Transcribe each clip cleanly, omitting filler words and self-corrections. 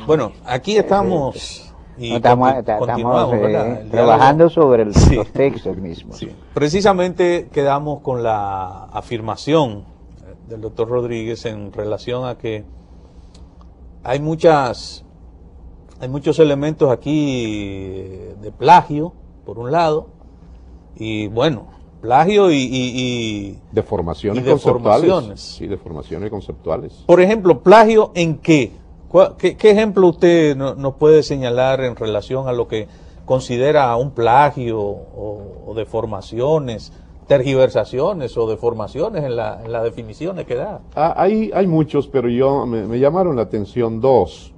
Bueno, aquí estamos y estamos continuamos, ¿verdad? trabajando sobre Sí. los textos mismos. Sí. Precisamente quedamos con la afirmación del doctor Rodríguez en relación a que hay muchos elementos aquí de plagio, por un lado, y bueno, plagio y deformaciones y deformaciones. conceptuales. Sí, deformaciones conceptuales. Por ejemplo, plagio en qué? ¿Qué ejemplo usted nos puede señalar en relación a lo que considera un plagio o deformaciones, tergiversaciones o deformaciones en las definiciones que da? Hay muchos, pero me llamaron la atención dos.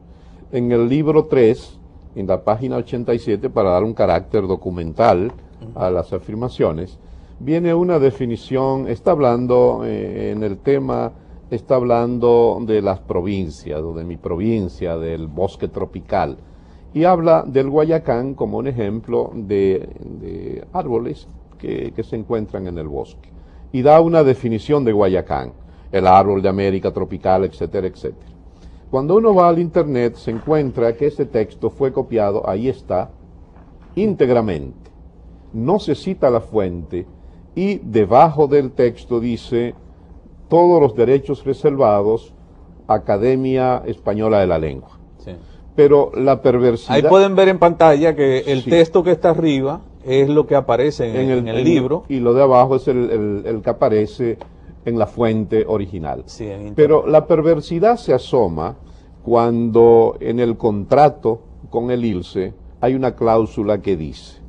En el libro 3, en la página 87, para dar un carácter documental a las afirmaciones, viene una definición, está hablando en el tema, está hablando de las provincias, o de mi provincia, del bosque tropical, y habla del Guayacán como un ejemplo de árboles que se encuentran en el bosque. Y da una definición de Guayacán, el árbol de América tropical, etcétera, etcétera. Cuando uno va al internet se encuentra que ese texto fue copiado, ahí está, íntegramente. No se cita la fuente y debajo del texto dice todos los derechos reservados, Academia Española de la Lengua. Sí. Pero la perversidad... Ahí pueden ver en pantalla que el texto que está arriba es lo que aparece en el libro. Y lo de abajo es el que aparece en la fuente original. Sí, pero la perversidad se asoma cuando en el contrato con el ILSE hay una cláusula que dice: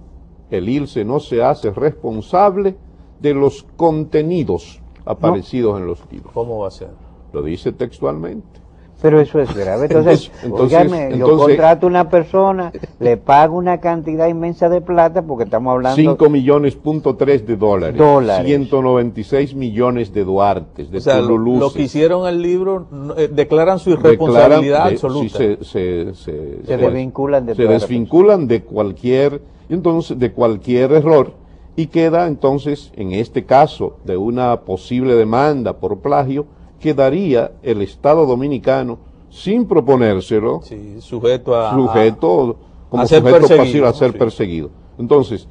el ILSE no se hace responsable de los contenidos aparecidos en los libros. ¿Cómo va a ser? Lo dice textualmente. Pero eso es grave. Entonces, yo contrato a una persona, le pago una cantidad inmensa de plata, porque estamos hablando... 5 millones.3 de dólares. 196 millones de duartes, de tululuces. Lo que hicieron el libro, declaran su irresponsabilidad absoluta. Sí, se desvinculan de cualquier error, y queda entonces, en este caso, de una posible demanda por plagio, quedaría el Estado Dominicano sin proponérselo, sujeto como sujeto pasivo a ser perseguido. Entonces,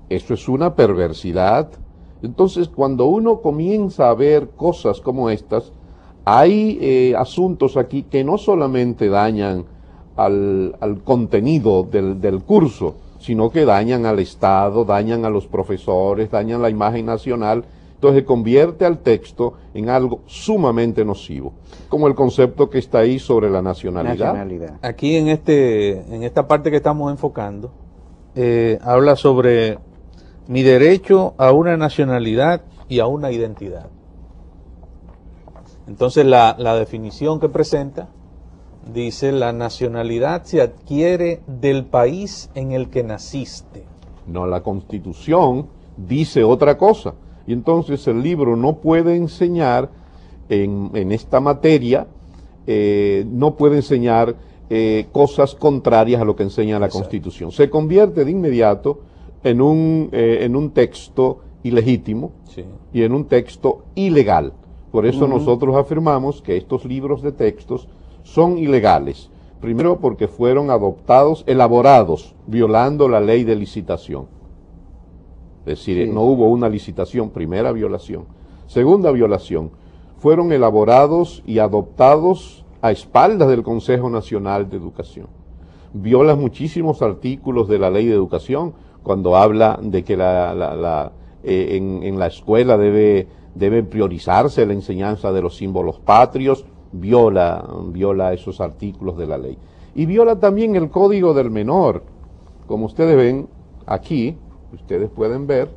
eso es una perversidad. Entonces, cuando uno comienza a ver cosas como estas, hay asuntos aquí que no solamente dañan al contenido del curso, sino que dañan al Estado, dañan a los profesores, dañan la imagen nacional. Entonces convierte al texto en algo sumamente nocivo, como el concepto que está ahí sobre la nacionalidad. Aquí en esta parte que estamos enfocando, habla sobre mi derecho a una nacionalidad y a una identidad. Entonces la definición que presenta dice: la nacionalidad se adquiere del país en el que naciste. No, la Constitución dice otra cosa. Y entonces el libro no puede enseñar en esta materia, no puede enseñar cosas contrarias a lo que enseña la Constitución. Se convierte de inmediato en un texto ilegítimo y en un texto ilegal. Por eso nosotros afirmamos que estos libros de textos son ilegales. Primero porque fueron elaborados violando la ley de licitación. Es decir, no hubo una licitación, primera violación. Segunda violación, fueron elaborados y adoptados a espaldas del Consejo Nacional de Educación. Viola muchísimos artículos de la Ley de Educación, cuando habla de que en la escuela debe priorizarse la enseñanza de los símbolos patrios, viola esos artículos de la ley. Y viola también el Código del Menor. Como ustedes ven aquí, ustedes pueden ver,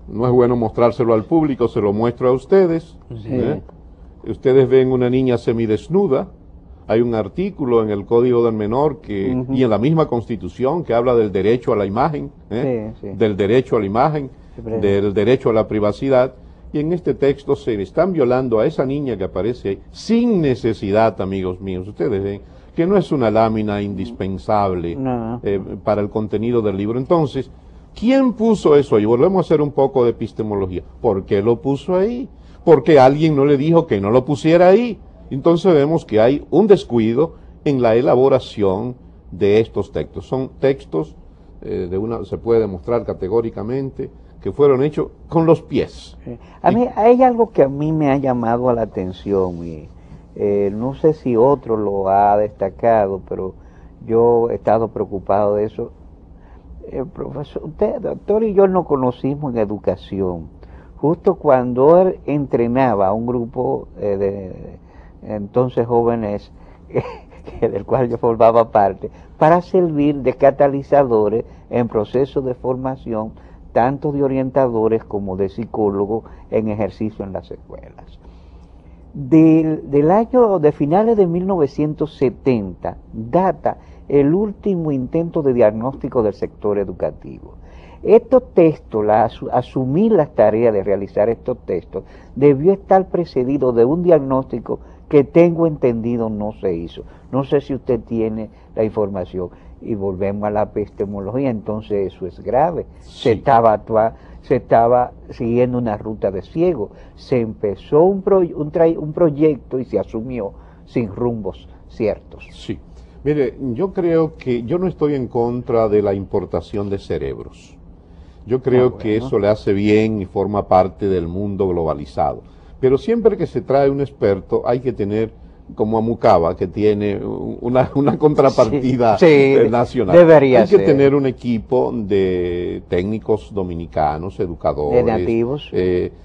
no es bueno mostrárselo al público, se lo muestro a ustedes. Ustedes ven una niña semidesnuda, hay un artículo en el Código del Menor y en la misma Constitución que habla del derecho a la imagen, del derecho a la imagen, del derecho a la privacidad, y en este texto se están violando a esa niña que aparece ahí, sin necesidad, amigos míos. Ustedes ven que no es una lámina indispensable para el contenido del libro. Entonces, ¿quién puso eso ahí? Volvemos a hacer un poco de epistemología. ¿Por qué lo puso ahí? Porque alguien no le dijo que no lo pusiera ahí. Entonces vemos que hay un descuido en la elaboración de estos textos. Son textos, se puede demostrar categóricamente, que fueron hechos con los pies. A mí hay algo que a mí me ha llamado a la atención y no sé si otro lo ha destacado, pero yo he estado preocupado de eso. Profesor, usted, doctor, y yo nos conocimos en educación, justo cuando él entrenaba a un grupo de entonces jóvenes, del cual yo formaba parte, para servir de catalizadores en procesos de formación, tanto de orientadores como de psicólogos en ejercicio en las escuelas. Del año de finales de 1970 data el último intento de diagnóstico del sector educativo. Estos textos, asumir las tareas de realizar estos textos, debió estar precedido de un diagnóstico que tengo entendido no se hizo. No sé si usted tiene la información. Y volvemos a la epistemología, entonces eso es grave. Sí. Se estaba siguiendo una ruta de ciego. Se empezó un proyecto y se asumió sin rumbos ciertos. Sí. Mire, yo creo que yo no estoy en contra de la importación de cerebros. Yo creo que eso le hace bien y forma parte del mundo globalizado. Pero siempre que se trae un experto hay que tener, como a Mucaba, que tiene una contrapartida nacional. Hay que tener un equipo de técnicos dominicanos, educadores. De nativos.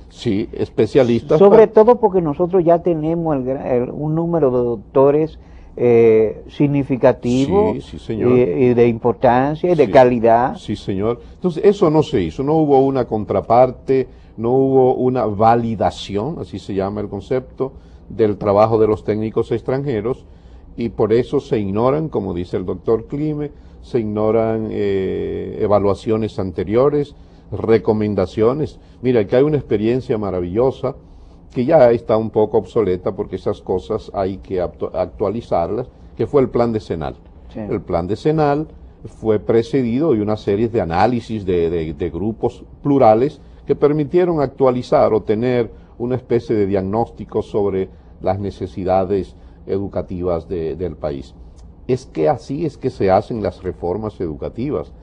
Sí, especialistas. Sobre todo porque nosotros ya tenemos un número de doctores significativo, sí, señor. Y de importancia y de calidad. Sí, señor. Entonces, eso no se hizo, no hubo una contraparte, no hubo una validación, así se llama el concepto, del trabajo de los técnicos extranjeros, y por eso se ignoran, como dice el doctor Clime, se ignoran evaluaciones anteriores, recomendaciones. Mira, que hay una experiencia maravillosa que ya está un poco obsoleta porque esas cosas hay que actualizarlas, que fue el plan decenal. Sí. El plan decenal fue precedido de una serie de análisis de grupos plurales que permitieron actualizar o tener una especie de diagnóstico sobre las necesidades educativas del país. Es que así es que se hacen las reformas educativas.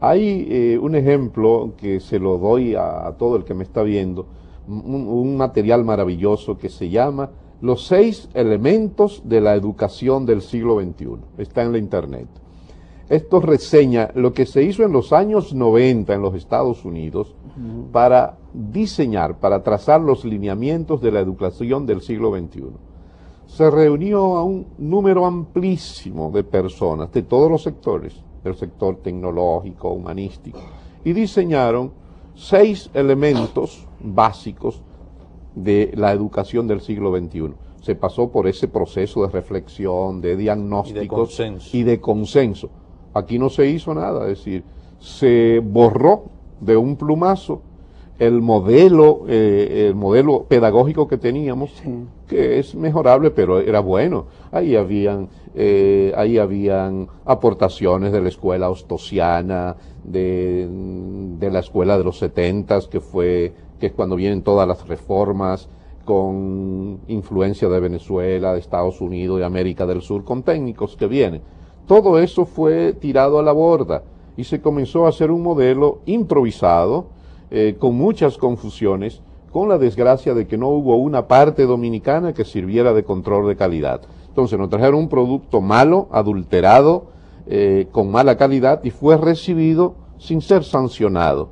Hay un ejemplo que se lo doy a todo el que me está viendo, un material maravilloso que se llama Los 6 elementos de la educación del siglo XXI. Está en la internet. Esto reseña lo que se hizo en los años 90 en los Estados Unidos para diseñar, para trazar los lineamientos de la educación del siglo XXI. Se reunió a un número amplísimo de personas de todos los sectores, del sector tecnológico, humanístico, y diseñaron 6 elementos básicos de la educación del siglo XXI. Se pasó por ese proceso de reflexión, de diagnósticos y de consenso. Aquí no se hizo nada, es decir, se borró de un plumazo el modelo pedagógico que teníamos, que es mejorable, pero era bueno. Ahí habían aportaciones de la escuela ostosiana, de la escuela de los 70s, que es cuando vienen todas las reformas, con influencia de Venezuela, de Estados Unidos, de América del Sur, con técnicos que vienen. Todo eso fue tirado a la borda y se comenzó a hacer un modelo improvisado, con muchas confusiones, con la desgracia de que no hubo una parte dominicana que sirviera de control de calidad. Entonces nos trajeron un producto malo, adulterado, con mala calidad, y fue recibido sin ser sancionado.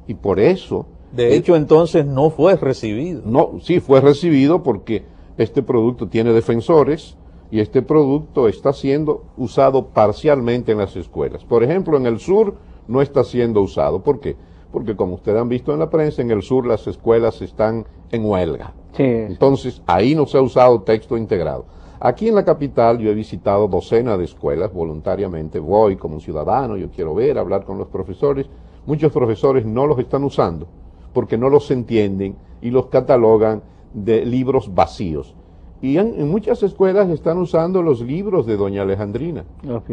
Y por eso... De hecho, entonces no fue recibido. No, sí fue recibido porque este producto tiene defensores y este producto está siendo usado parcialmente en las escuelas. Por ejemplo, en el sur no está siendo usado. ¿Por qué? Porque como ustedes han visto en la prensa, en el sur las escuelas están en huelga. Sí. Entonces, ahí no se ha usado texto integrado. Aquí en la capital yo he visitado docenas de escuelas voluntariamente, voy como ciudadano, yo quiero ver, hablar con los profesores. Muchos profesores no los están usando porque no los entienden y los catalogan de libros vacíos. Y en muchas escuelas están usando los libros de doña Alejandrina. Los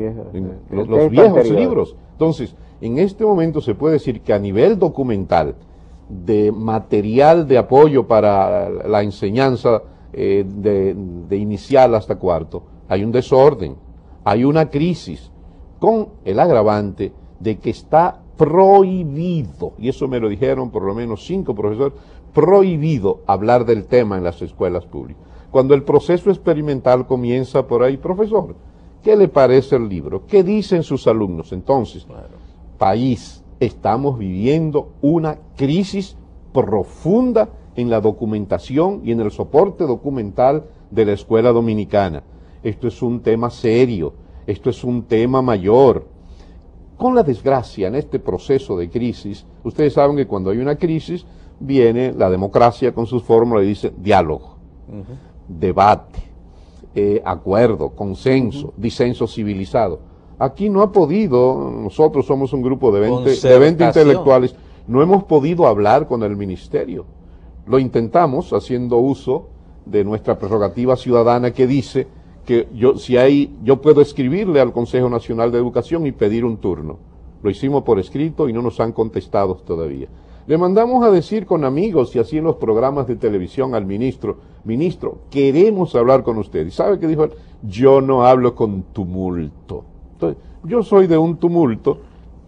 viejos libros. Entonces, en este momento se puede decir que a nivel documental, de material de apoyo para la enseñanza de inicial hasta cuarto, hay un desorden, hay una crisis, con el agravante de que está prohibido, y eso me lo dijeron por lo menos 5 profesores, prohibido hablar del tema en las escuelas públicas. Cuando el proceso experimental comienza por ahí, profesor, ¿qué le parece el libro? ¿Qué dicen sus alumnos? Entonces, país, estamos viviendo una crisis profunda en la documentación y en el soporte documental de la escuela dominicana. Esto es un tema serio, esto es un tema mayor. Con la desgracia en este proceso de crisis, ustedes saben que cuando hay una crisis viene la democracia con sus fórmulas y dice diálogo, debate, acuerdo, consenso, disenso civilizado. Aquí no ha podido, nosotros somos un grupo de 20 intelectuales, no hemos podido hablar con el ministerio. Lo intentamos haciendo uso de nuestra prerrogativa ciudadana que dice que yo puedo escribirle al Consejo Nacional de Educación y pedir un turno. Lo hicimos por escrito y no nos han contestado todavía. Le mandamos a decir con amigos y así en los programas de televisión al ministro, queremos hablar con usted. ¿Y sabe qué dijo él? Yo no hablo con tumulto. Entonces, yo soy de un tumulto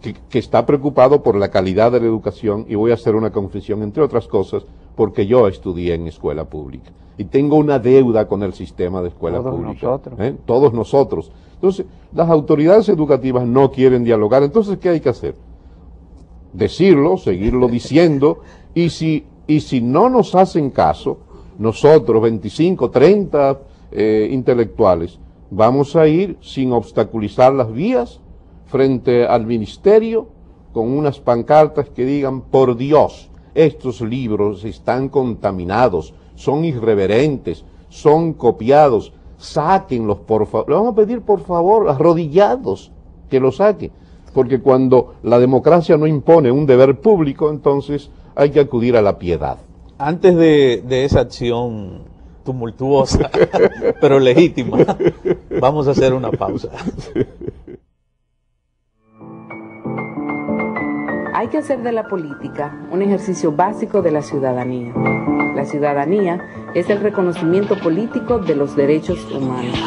que está preocupado por la calidad de la educación y voy a hacer una confesión, entre otras cosas, porque yo estudié en escuela pública y tengo una deuda con el sistema de escuela pública. Todos nosotros. Entonces, las autoridades educativas no quieren dialogar. Entonces, ¿qué hay que hacer? Decirlo, seguirlo diciendo, y si no nos hacen caso, nosotros, 25, 30 intelectuales, vamos a ir sin obstaculizar las vías frente al ministerio con unas pancartas que digan, por Dios, estos libros están contaminados, son irreverentes, son copiados, sáquenlos por favor. Le vamos a pedir por favor, arrodillados, que los saquen, porque cuando la democracia no impone un deber público, entonces hay que acudir a la piedad. Antes de esa acción tumultuosa, pero legítima, vamos a hacer una pausa. Hay que hacer de la política un ejercicio básico de la ciudadanía. La ciudadanía es el reconocimiento político de los derechos humanos.